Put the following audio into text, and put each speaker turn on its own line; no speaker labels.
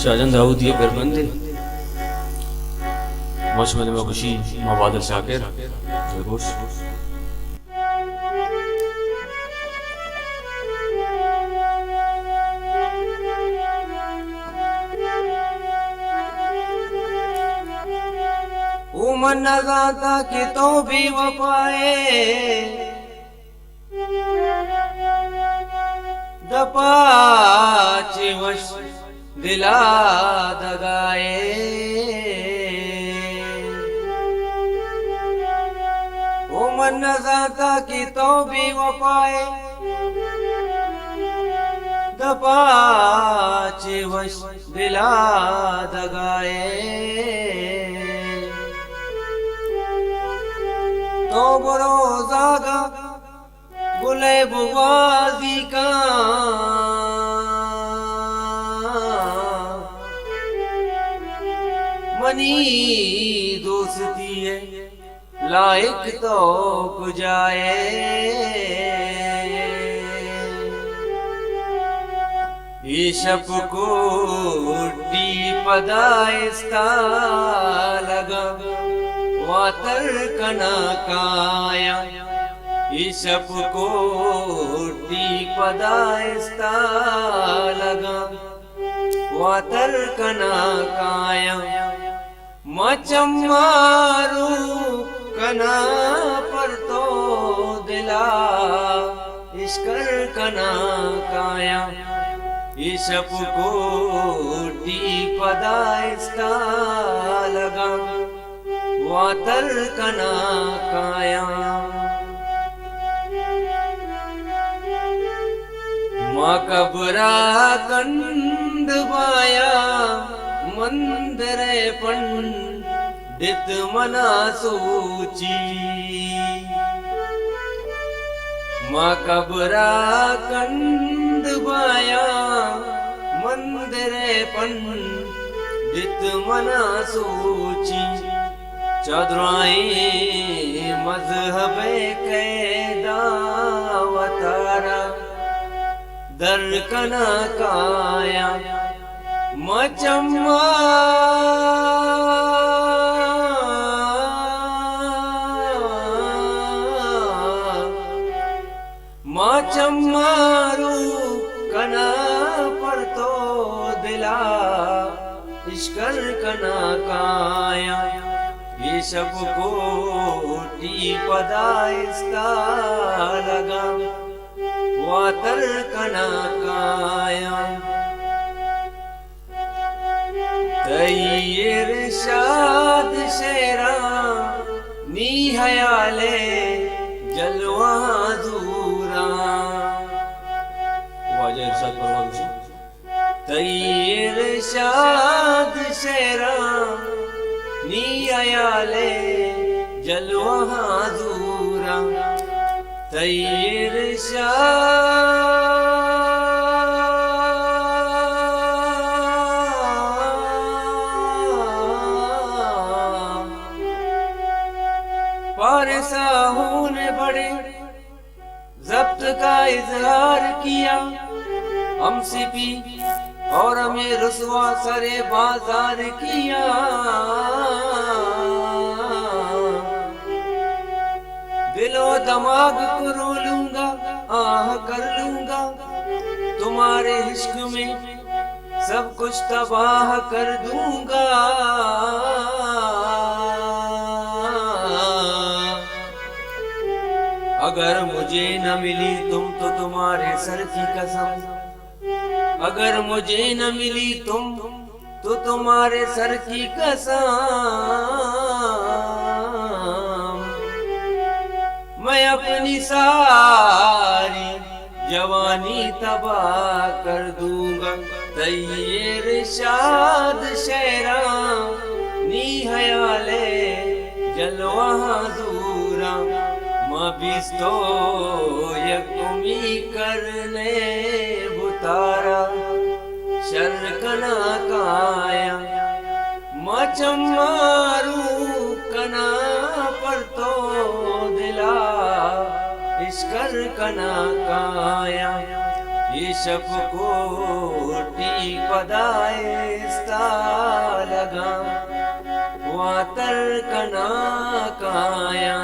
शाहजहां दाऊद ये बेरबंदी मशमल मकुशी मबादल शाकिर दिलखुश
उमर नज़ाता कि तो भी वफाए दपाचे वश दिला दगाए उमर नज़ाता कि तो भी वफाए दपाचे वश दिला दगाए तो बरोज़ागा गुले बुवाजी का मनी दोस्ती है लायक तो कुजाए ईशप को टी पदाइस्ता लगा वातर कना काया ईशप को टी पदाइस्ता लगा वातर कना काया मचमारू कना पर तो दिला इश्कर कना काया ईशप को टी पदाइस्ता लगा वातर कना काया माँ कबरा कंद बाया मंदरे पंडित मना सूची माँ कबरा कंद बाया मंदरे पंडित मना सूची चौधराई मजहब कैदा वतारा दर कना काया मचम्मा मचम्मारू कना पर तो दिला इश्कर कना काया ये सब को टी पदाइस्ता लगा वातर कना काया तैयर शाद शेरा नी हयाले जलवा दूरा
वाजा इरशाद फरमाइश
तैयर शाद शेरा नी हयाले जलवा दूरा तैयर पारसाहू ने बड़े जब्त का इजहार किया हमसे भी और हमें रुसवा सरे बाजार किया दिलो दिमाग को रो लूंगा आह कर लूंगा तुम्हारे इश्क में सब कुछ तबाह कर दूंगा अगर मुझे न मिली तुम तो तुम्हारे सर की कसम अगर मुझे न मिली तुम तो तुम्हारे सर की कसम मैं अपनी सारी जवानी तबाह कर दूंगा तैयर शाद शेरा नी हयाले जलवा दूरा मबिस्तो यकुमी करने बुतारा शर्कना काया मचमारू कना पर तो दिला इश्कर कना काया ईशप कोटि पदायस्ता लगा वातर कना काया